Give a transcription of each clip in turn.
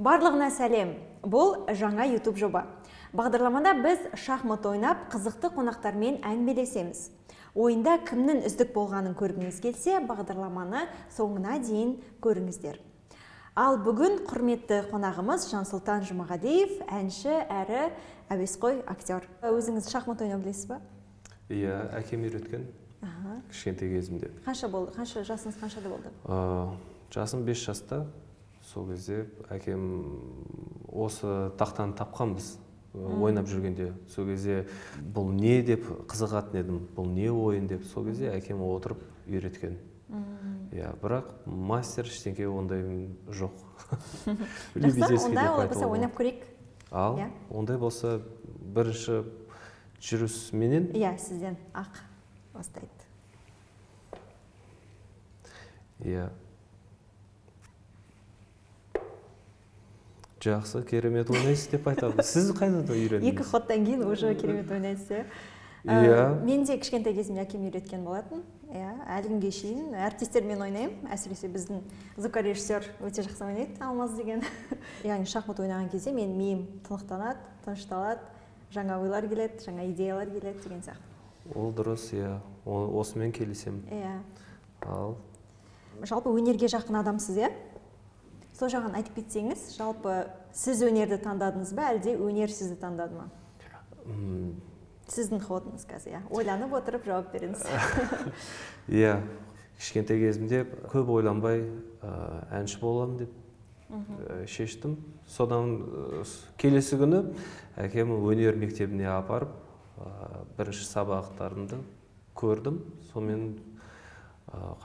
Барлығына сәлем. Бұл жаңа YouTube жоба. Бағдарламада біз шахмат ойнап, қызықты қонақтармен әңгімелесеміз. Ойында кімнің үздік болғанын көргіңіз келсе, бағдарламаны соңына дейін көріңіздер. Ал бүгін құрметті қонағымыз Жансұлтан Жұмағалиев, әнші әрі әуесқой актер. Өзіңіз шахмат ойнау білесіз ба? Иә, әкем үйреткен. Кішкентай кезімде. Жасыңыз қаншада болды? Жасым 5 жаста. Сол кезде әкем осы тақтаны тапқанбыз ойнап жүргенде. Сол кезде бұл не деп қызығатын едім, бұл не ойын деп. Сол кезде әкем отырып үйреткен. Иә, бірақ мастер ештеңке ондай жоқ. Ондай болса ойнап көрейік. Ал, ондай болса бірінші жүрісменен? Иә, сізден ақ бастайды. Иә. Жақсы, керемет ойнайсыз деп айтады. Сіз қайда үйрендіңіз? 2 ходтан кейін уже керемет ойнайсыз. Мен де кішкентай кезімде әкем үйреткен болатын. Әлі күнге шейін әріптестермен ойнаймын. Әсіресе біздің звукорежиссер өте жақсы ойнайды, Алмаз деген. Яғни шахмат ойнаған кезде мен миым тынышталады, жаңа ойлар келеді, жаңа идеялар келеді деген сияқты. Ол дұрыс, иә. Осымен келісемін. Иә. Ал. Жалпы өнерге жақын адамсыз, иә? Сол жағын айтып кетсеңіз, жалпы сіз өнерді таңдадыңыз ба, әлде өнер сізді таңдады ма? Сіздің ходыңыз қазір, ойланып отырып жауап беріңіз. Иә, кішкентай кезімде көп ойланбай әнші боламын деп шештім. Содан келесі күні әкем өнер мектебіне апарып, бірінші сабақтарымды көрдім. Сонымен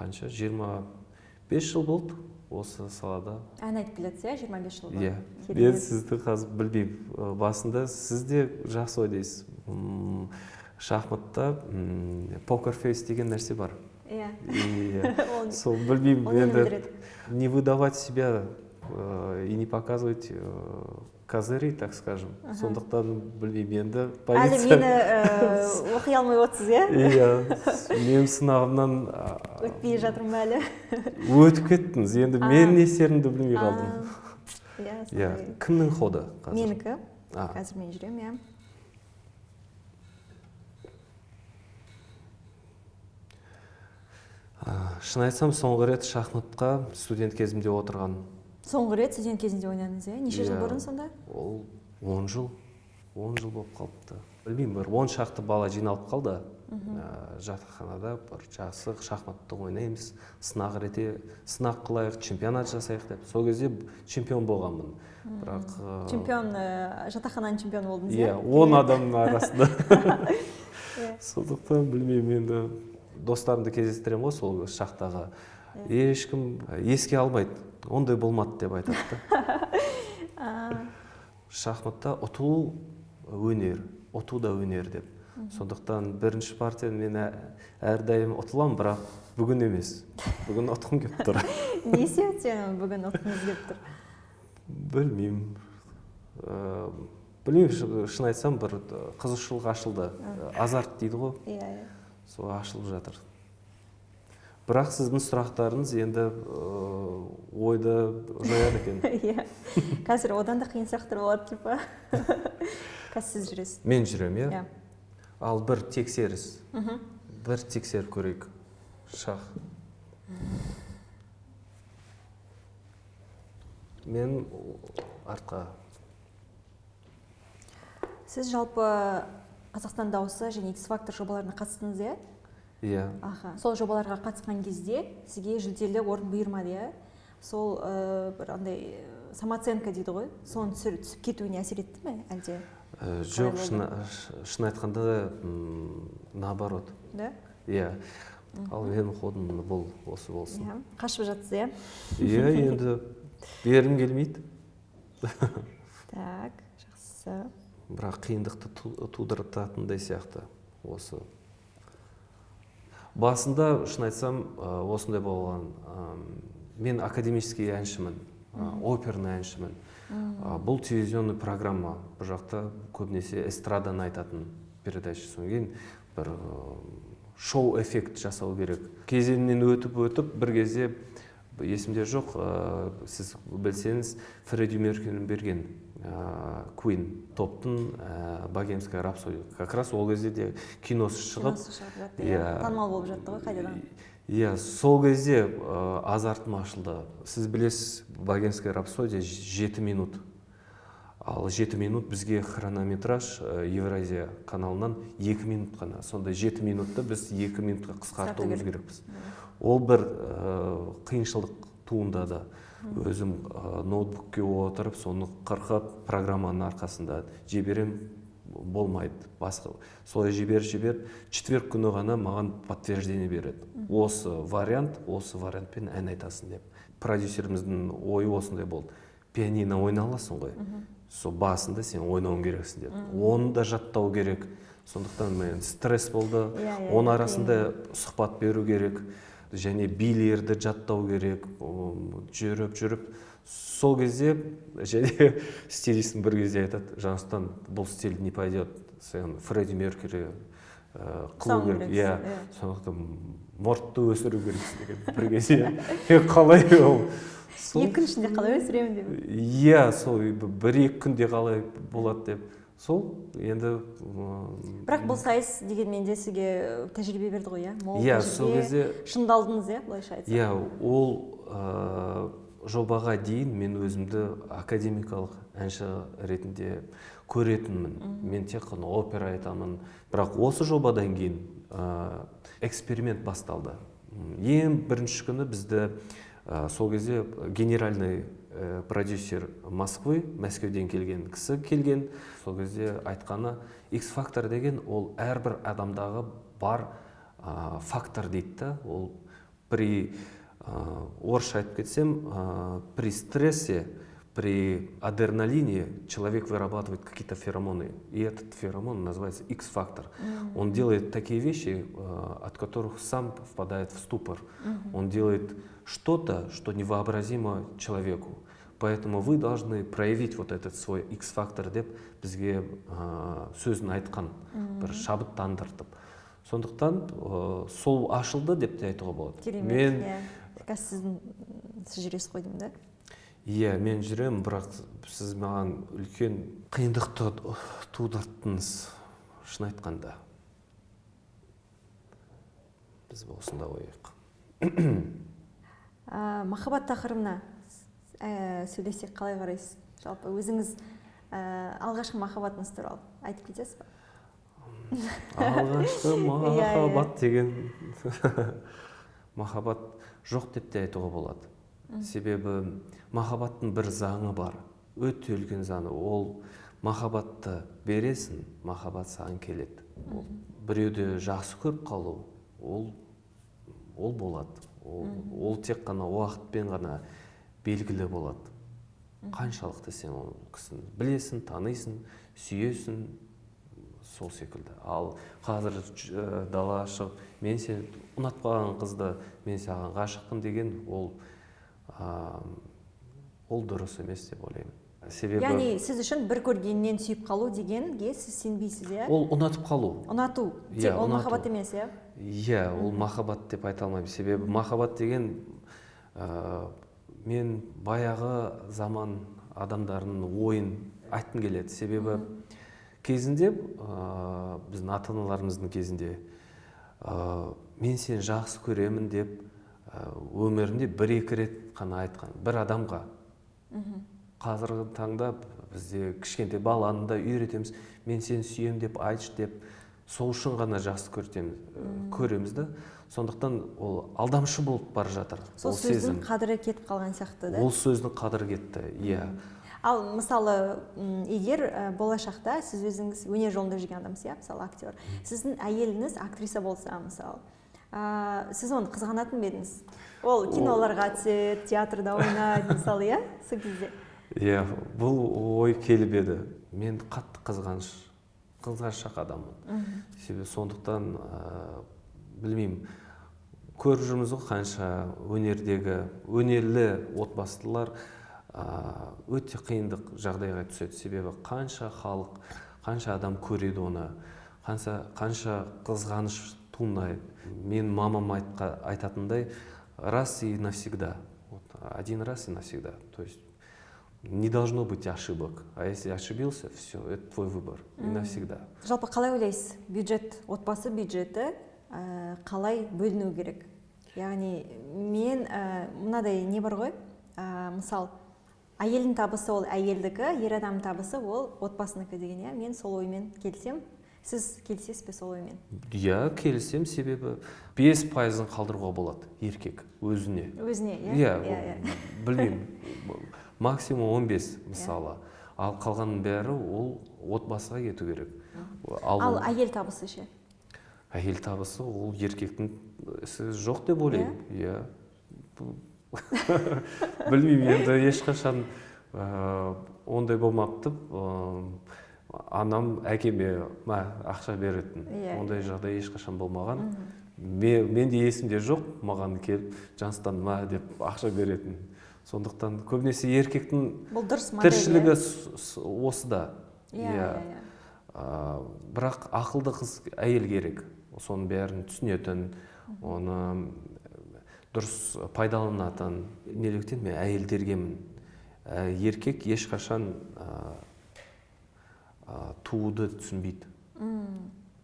қанша 25 жыл болды осы салада. Ән айтып келесіз, 25 жыл болды. Иә. Мен сізді қазір білмеймін. Басында сіз де жақсы ойнайсыз. Шахматта покер-фейс деген нәрсе бар. Иә. Сол білмеймін, енді не выдавать себя и не показывать козырей, так скажем. Сондықтан білмеймін, енді позиция. Әлі мені оқи алмай отырсыз, иә? Иә, мен сынағымнан өтпей жатырмын әлі. Өтіп кеттіңіз, енді мен не істерімді білмей қалдым. Иә, кімнің ходы қазір? Менікі. Қазір мен жүрем, иә. Шын айтсам, соңғы рет шахматқа студент кезімде отырған. Соңғы рет студент кезінде ойнадыңыз, иә? Неше жыл бұрын сонда? Ол 10 жыл болып қалыпты. Білмеймін, бір 10 шақты бала жиналып қалды. Жатақханада бір жақсы шахматты ойнаймыз, сынақ қылайық, чемпионат жасайық деп. Сол кезде чемпион болғанмын. Чемпион, жатақхананың чемпионы болдыңыз, иә? 10 адамның арасында. Сондықтан білмеймін, енді достарымды кездестірем ғой сол шақтағы. Ешкім еске алмайды. Ондай болмады деп айтады. Шахматта ұту өнер, ұту да өнер деп. Сондықтан бірінші партияны мен әрдайым ұтылам, бірақ бүгін емес. Бүгін ұтқым келіп тұр. Не себептен бүгін ұтқыңыз келіп тұр? Білмеймін, шын айтсам, бір қызығушылық ашылды. Азарт дейді ғой. Иә. Сол ашылып жатыр. Бірақ сіздің сұрақтарыңыз енді ойды жояды екен. Иә. Қазір одан да қиын сұрақтар болады деп па? Қазір сіз жүресіз. Мен жүрем, иә? Ал бір тексеріс. Бір тексер көрейік. Шах. Мен артқа. Сіз жалпы Қазақстан дауысы және X-Factor жобаларына қатыстыңыз, иә? Иә. Сол жобаларға қатысқан кезде сізге жүлделі орын бұйырмады, иә? Сол бір андай самооценка дейді ғой, соны түсіп кетуіне әсер етті ме, әлде? Жоқ, шын айтқанда наоборот. Да? Иә. Ал менің ходым бұл осы болсын. Қашып жатсыз, иә? Иә, енді берім келмейді. Так, жақсы. Бірақ қиындықты тудыртатындай сияқты осы. Басында, шын айтсам, осындай болған. Мен академический әншімін, оперный әншімін. Бұл телевизионный программа. Бұл жақта көбінесе эстрадан айтатын передача. Соң кейін бір шоу-эффект жасау керек. Кезеңнен өтіп, бір кезде есімде жоқ, сіз білсеңіз, Фредди Меркьюри берген Queen топтың богемская рапсодия. Как раз ол кезде де киносы шығып, танымал болып жатты ғой қайтадан. Иә, сол кезде азартым ашылды. Сіз білесіз, богемская рапсодия 7 минут. Ал 7 минут бізге хронометраж Евразия каналынан 2 минут қана. Сонда 7 минутты біз 2 минутқа қысқартуымыз керекпіз. Ол бір қиыншылық туындады. Өзім ноутбукке отырып, соны қырқып, программаның арқасында жіберем, болмайды. Басқа солай жібер, четверг күні ғана маған подтверждение береді. Осы вариантпен ән айтасың деп. Продюсеріміздің ойы осындай болды. Пианино ойна аласың ғой. Сол басында сен ойнауың керексің деді. Оны да жаттау керек. Сондықтан мен стресс болды. Оның арасында сұхбат беру керек. Және билерді жаттау керек. Жүріп. Сол кезде және стилистің бір кезде айтады, Жаңстан, бұл стиль не пойдет. Сен Фредди Меркьюри қылу керек. Сондықтан мұртты өсіру керексің деген бір кезде. Қалай ол? 2 күн ішінде қалай өсіремін деп. Иә, сол 1-2 күнде қалай болады деп. Сол енді бірақ бұл сайыс дегенмен де сізге тәжірибе берді ғой, иә? Сол кезде шыңдалдыңыз, былайша айтсақ. Иә, ол жобаға дейін мен өзімді академикалық әнші ретінде көретінмін. Мен тек қана опера айтамын. Бірақ осы жобадан кейін эксперимент басталды. Ең бірінші күні бізді сол кезде генеральный продюсер Москвы, Мәскеуден келген кісі келген. Сол кезде айтқаны, X-фактор деген ол әрбір адамдағы бар фактор дейді. Ол при орысша айтып кетсем, при стрессе, при адреналине человек вырабатывает какие-то феромоны. И этот феромон называется X-фактор. Он делает такие вещи, от которых сам впадает в ступор. Он делает что-то, что невообразимо человеку. Поэтому вы должны проявить вот этот свой X-фактор деп бізге сөзін айтқан, бір шабыт тандыртып. Сондықтан сол ашылды деп те айтуға болады. Керемет. Сіз жүресіз қойдым да? Иә, мен жүремін, бірақ сіз маған үлкен қиындықты тудырттыңыз, шын айтқанда. Біз осында ойық. Махаббат тақырыбына сөйлесек қалай қарайсыз? Жалпы өзіңіз алғашқы махаббатыңыз туралы айтып кетесіз ба? Алғашқы махаббат деген махаббат жоқ деп те айтуға болады. Себебі махаббаттың бір заңы бар, өте үлкен заңы. Ол махаббатты бересің, махаббат саған келеді. Біреуді жақсы көріп қалу, ол болады. Ол тек қана уақытпен ғана белгілі болады. Қаншалықты сен ол кісіні білесің, танисың, сүйесің, сол секілді. Ал қазір дала шығып, мен сен ұнатып қалған қызды, мен саған ғашықпын деген, ол дұрыс емес деп ойлаймын. Яғни сіз үшін бір көргеннен сүйіп қалу дегенге сіз сенбейсіз, иә? Ол ұнатып қалу. Ұнату. Ол махаббат емес, иә? Иә, ол махаббат деп айта алмаймын. Себебі махаббат деген мен баяғы заман адамдарының ойын айтқым келеді. Себебі кезінде, біздің ата-аналарымыздың кезінде, мен сені жақсы көремін деп өмірінде 1-2 рет қана айтқан бір адамға. Қазіргі таңда бізде кішкентай баланы да үйретеміз, мен сені сүйем деп айтшы деп, сол үшін ғана жақсы көреміз да. Сондықтан ол алдамшы болып бара жатыр. Сол сөздің қадірі кетіп қалған сияқты да? Ол сөздің қадірі кетті, иә. Ал мысалы, егер болашақта сіз өзіңіз өнер жолында жүрген адамсыз, мысалы актер, сіздің әйеліңіз актриса болса, мысалы, сіз оны қызғанатын ба едіңіз? Ол киноларға түседі, театрда ойнайды, мысалы, иә? Сол кезде. Иә, бұл ой келіп еді. Мен қатты қызғаншақ адаммын. Себебі сондықтан білмеймін, көріп жүрміз ғой қанша өнерлі отбасылар өте қиындық жағдайға түседі. Себебі қанша халық, қанша адам көреді оны, қанша қызғаныш туындайды. Мен мамам айтатындай, раз и навсегда. один раз и навсегда. То есть не должно быть ошибок. А если ошибился, все, это твой выбор и навсегда. Жалпы қалай ойлайсыз, бюджет, отбасы бюджеті қалай бөліну керек? Яғни мен мынадай не бар ғой, мысал, әйелдің табысы ол әйелдікі, ер адам табысы ол отбасыныкі деген, иә, мен сол оймен келсем, сіз келсесіз бе сол оймен? Иә, келсем, себебі 5%-ын қалдыруға болады еркек өзіне. Өзіне, иә? Иә, білмеймін, максимум 15 мысалы. Ал қалғанның бәрі ол отбасыға кету керек. Ал әйел табысы ше? Әйел табысы ол еркектің ісі жоқ деп ойлаймын. Иә. Білмеймін, енді ешқашан ондай болмапты. Анам әкеме ақша беретін. Ондай жағдай ешқашан болмаған. Мен де есімде жоқ, маған келіп Жанстан деп ақша беретін. Сондықтан көбінесе еркектің тіршілігі осыда. Бірақ ақылды қыз әйел керек. Соның бәрін түсінетін, оны дұрыс пайдаланатын. Неліктен мен әйелдергемін. Еркек ешқашан тууды түсінбейді.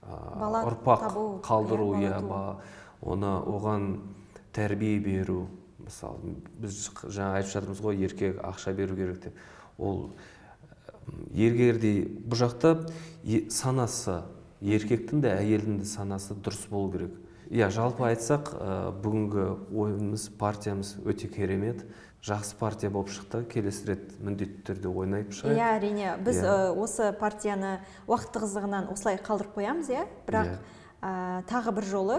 Ұрпақ қалдыру, оны оған тәрбие беру. Мысалы, біз жаңа айтып жатырмыз ғой, еркек ақша беру керек деп. Ол егерде бұл жақта санасы, еркектің де әйелдің де санасы дұрыс болу керек. Иә, жалпы айтсақ, бүгінгі ойымыз, партиямыз өте керемет. Жақсы партия болып шықты, келесі рет міндетті түрде ойнайып шығайық. Иә, әрине, біз осы партияны уақыт тығыздығынан осылай қалдырып қоямыз, иә. Бірақ тағы бір жолы,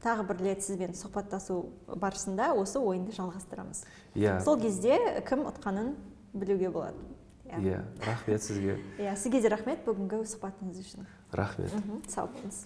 тағы бір рет сізбен сұхбаттасу барысында осы ойынды жалғастырамыз. Сол кезде кім ұтқанын білуге болады. Иә, рахмет сізге. Сізге де рахмет бүгінгі сұхбатыңыз үшін. Рахмет. Сау болыңыз.